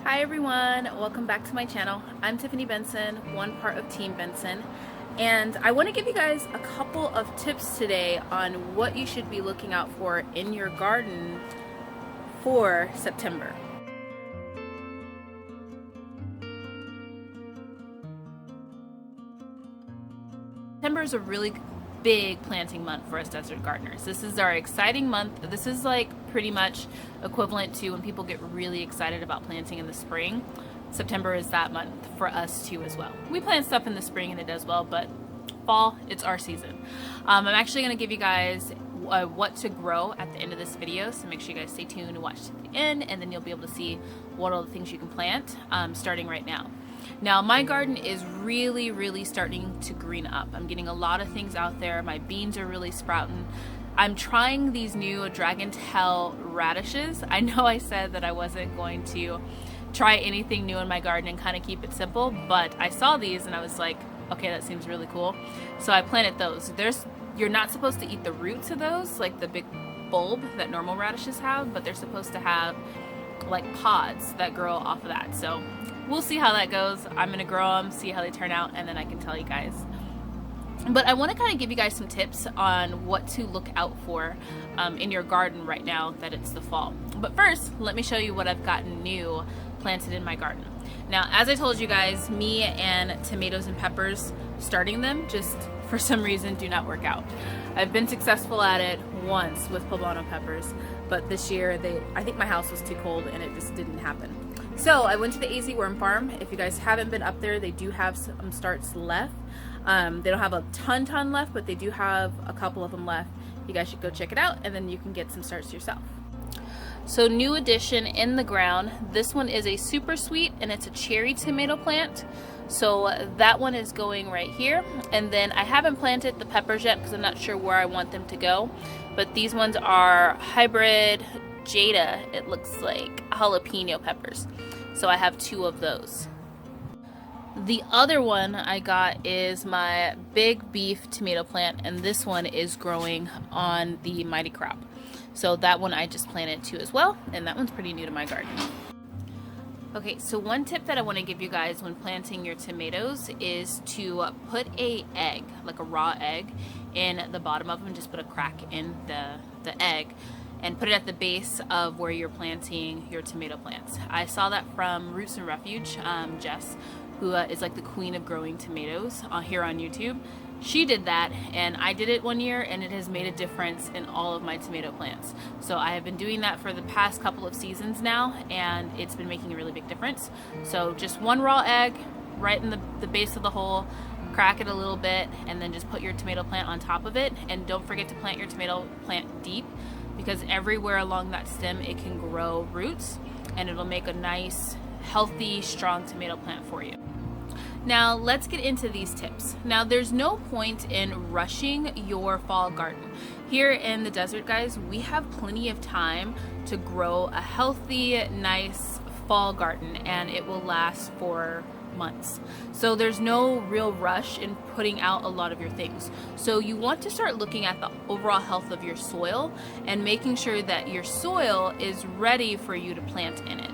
Hi everyone, welcome back to my channel. I'm Tiffany Benson, one part of Team Benson, and I want to give you guys a couple of tips today on what you should be looking out for in your garden for September. September is a really big planting month for us desert gardeners. This is our exciting month. This is like pretty much equivalent to when people get really excited about planting in the spring. September is that month for us too as well. We plant stuff in the spring and it does well, but fall, it's our season. I'm actually going to give you guys what to grow at the end of this video, so make sure you guys stay tuned and watch to the end, and then you'll be able to see what all the things you can plant starting right now. Now my garden is really starting to green up. I'm getting a lot of things out there. My beans are really sprouting. I'm trying these new dragon tail radishes. I know I said that I wasn't going to try anything new in my garden and kind of keep it simple, but I saw these and I was like, okay, that seems really cool. So I planted those. You're not supposed to eat the roots of those, like the big bulb that normal radishes have, but they're supposed to have like pods that grow off of that. So we'll see how that goes. I'm gonna grow them, see how they turn out, and then I can tell you guys. But I want to kind of give you guys some tips on what to look out for in your garden right now that it's the fall. But first, let me show you what I've gotten new planted in my garden. Now, as I told you guys, me and tomatoes and peppers, starting them just for some reason do not work out. I've been successful at it once with poblano peppers, but this year I think my house was too cold and it just didn't happen. So I went to the AZ Worm Farm. If you guys haven't been up there, they do have some starts left. They don't have a ton left, but they do have a couple of them left. You guys should go check it out, and then you can get some starts yourself. So new addition in the ground, this one is a super sweet and it's a cherry tomato plant. So that one is going right here. And then I haven't planted the peppers yet because I'm not sure where I want them to go. But these ones are hybrid Jada, it looks like jalapeno peppers. So I have 2 of those. The other one I got is my big beef tomato plant, and this one is growing on the Mighty Crop. So that one I just planted too as well, and that one's pretty new to my garden. Okay, so one tip that I want to give you guys when planting your tomatoes is to put a egg, like a raw egg, in the bottom of them. Just put a crack in the egg and put it at the base of where you're planting your tomato plants. I saw that from Roots and Refuge, Jess, who is like the queen of growing tomatoes here on YouTube. She did that, and I did it one year, and it has made a difference in all of my tomato plants. So I have been doing that for the past couple of seasons now, and it's been making a really big difference. So just one raw egg right in the base of the hole, crack it a little bit, and then just put your tomato plant on top of it. And don't forget to plant your tomato plant deep, because everywhere along that stem it can grow roots, and it'll make a nice, healthy, strong tomato plant for you. Now let's get into these tips. Now there's no point in rushing your fall garden. Here in the desert, guys, we have plenty of time to grow a healthy, nice fall garden, and it will last for months. So there's no real rush in putting out a lot of your things. So you want to start looking at the overall health of your soil and making sure that your soil is ready for you to plant in it.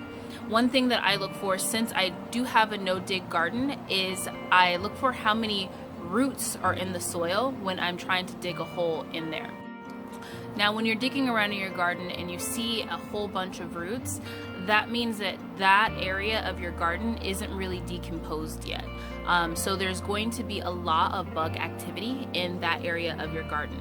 One thing that I look for, since I do have a no-dig garden, is I look for how many roots are in the soil when I'm trying to dig a hole in there. Now when you're digging around in your garden and you see a whole bunch of roots, that means that that area of your garden isn't really decomposed yet. So there's going to be a lot of bug activity in that area of your garden.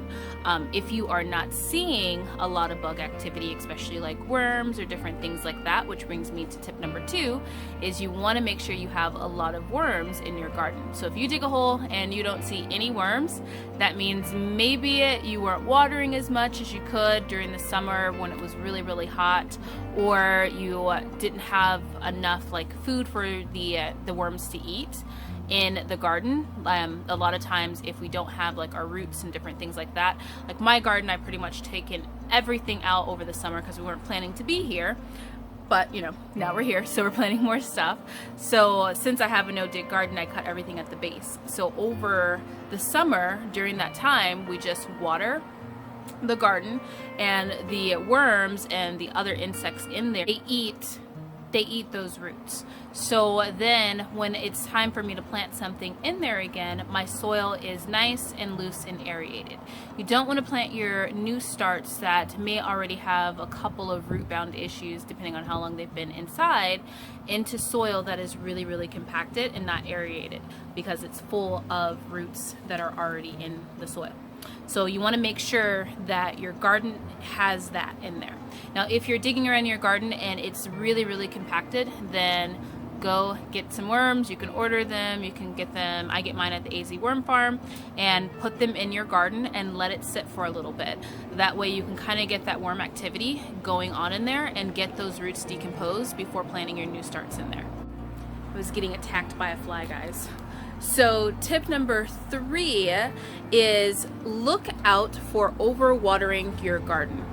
If you are not seeing a lot of bug activity, especially like worms or different things like that, which brings me to tip number 2, is you want to make sure you have a lot of worms in your garden. So if you dig a hole and you don't see any worms, that means maybe you weren't watering as much as you could during the summer when it was really hot, or you didn't have enough like food for the worms to eat in the garden. A lot of times if we don't have like our roots and different things like that, like my garden, I pretty much taken everything out over the summer because we weren't planning to be here, but you know, now we're here, so we're planting more stuff. So since I have a no-dig garden, I cut everything at the base. So over the summer, during that time, we just water the garden, and the worms and the other insects in there, they eat those roots. So then when it's time for me to plant something in there again, my soil is nice and loose and aerated. You don't want to plant your new starts that may already have a couple of root bound issues depending on how long they've been inside into soil that is really, really compacted and not aerated, because it's full of roots that are already in the soil. So you want to make sure that your garden has that in there. Now, if you're digging around your garden and it's really, really compacted, then go get some worms. You can order them, you can get them. I get mine at the AZ Worm Farm, and put them in your garden and let it sit for a little bit. That way you can kind of get that worm activity going on in there and get those roots decomposed before planting your new starts in there. I was getting attacked by a fly, guys. So tip number 3 is look out for overwatering your garden.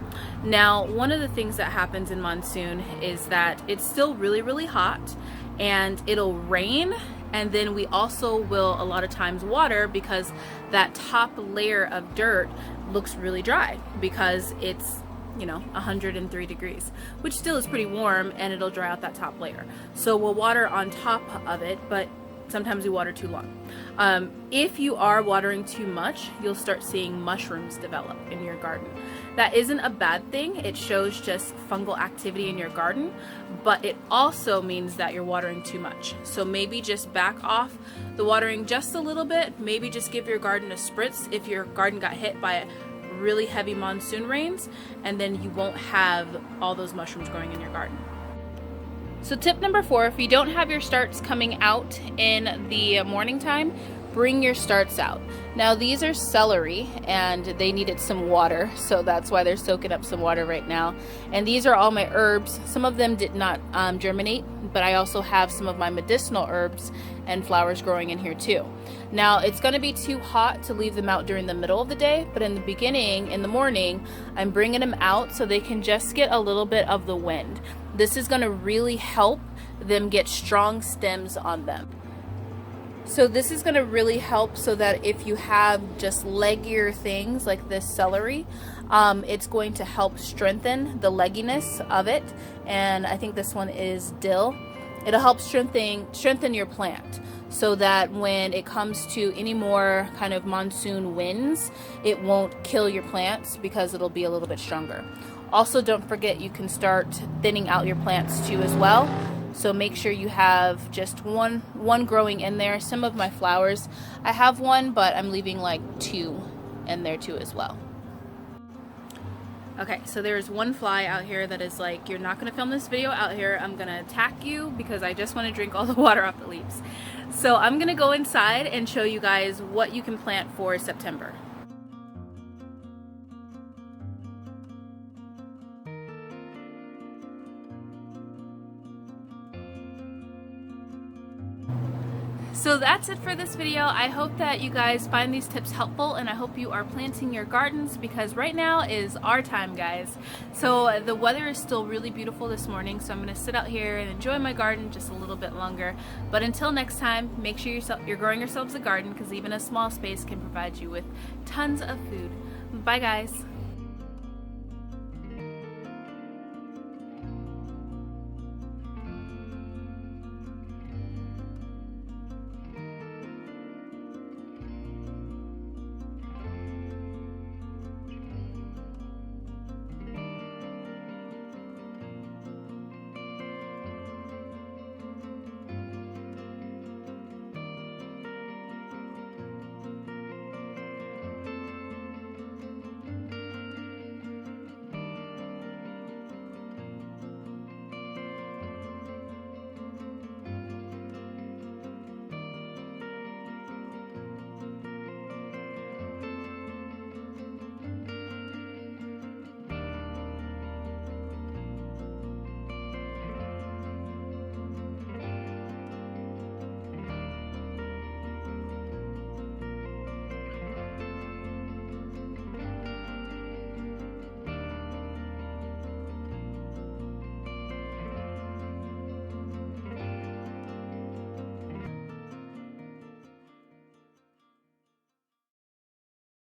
Now, one of the things that happens in monsoon is that it's still really, really hot, and it'll rain, and then we also will a lot of times water because that top layer of dirt looks really dry because it's 103 degrees, which still is pretty warm, and it'll dry out that top layer. So we'll water on top of it, but sometimes we water too long. If you are watering too much, you'll start seeing mushrooms develop in your garden. That isn't a bad thing. It shows just fungal activity in your garden, but it also means that you're watering too much. So maybe just back off the watering just a little bit. Maybe just give your garden a spritz if your garden got hit by really heavy monsoon rains, and then you won't have all those mushrooms growing in your garden. So tip number 4, if you don't have your starts coming out in the morning time, bring your starts out. Now these are celery, and they needed some water, so that's why they're soaking up some water right now. And these are all my herbs. Some of them did not germinate, but I also have some of my medicinal herbs and flowers growing in here too. Now it's going to be too hot to leave them out during the middle of the day, but in the beginning, in the morning, I'm bringing them out so they can just get a little bit of the wind. This is going to really help them get strong stems on them. So this is going to really help so that if you have just leggier things like this celery, it's going to help strengthen the legginess of it. And I think this one is dill. It'll help strengthen your plant so that when it comes to any more kind of monsoon winds, it won't kill your plants because it'll be a little bit stronger. Also, don't forget you can start thinning out your plants too as well. So make sure you have just one growing in there. Some of my flowers, I have one, but I'm leaving like 2 in there too as well. Okay, so there's one fly out here that is like, you're not going to film this video out here. I'm going to attack you because I just want to drink all the water off the leaves. So I'm going to go inside and show you guys what you can plant for September. So that's it for this video. I hope that you guys find these tips helpful, and I hope you are planting your gardens because right now is our time, guys. So the weather is still really beautiful this morning, so I'm going to sit out here and enjoy my garden just a little bit longer. But until next time, make sure you're growing yourselves a garden because even a small space can provide you with tons of food. Bye, guys.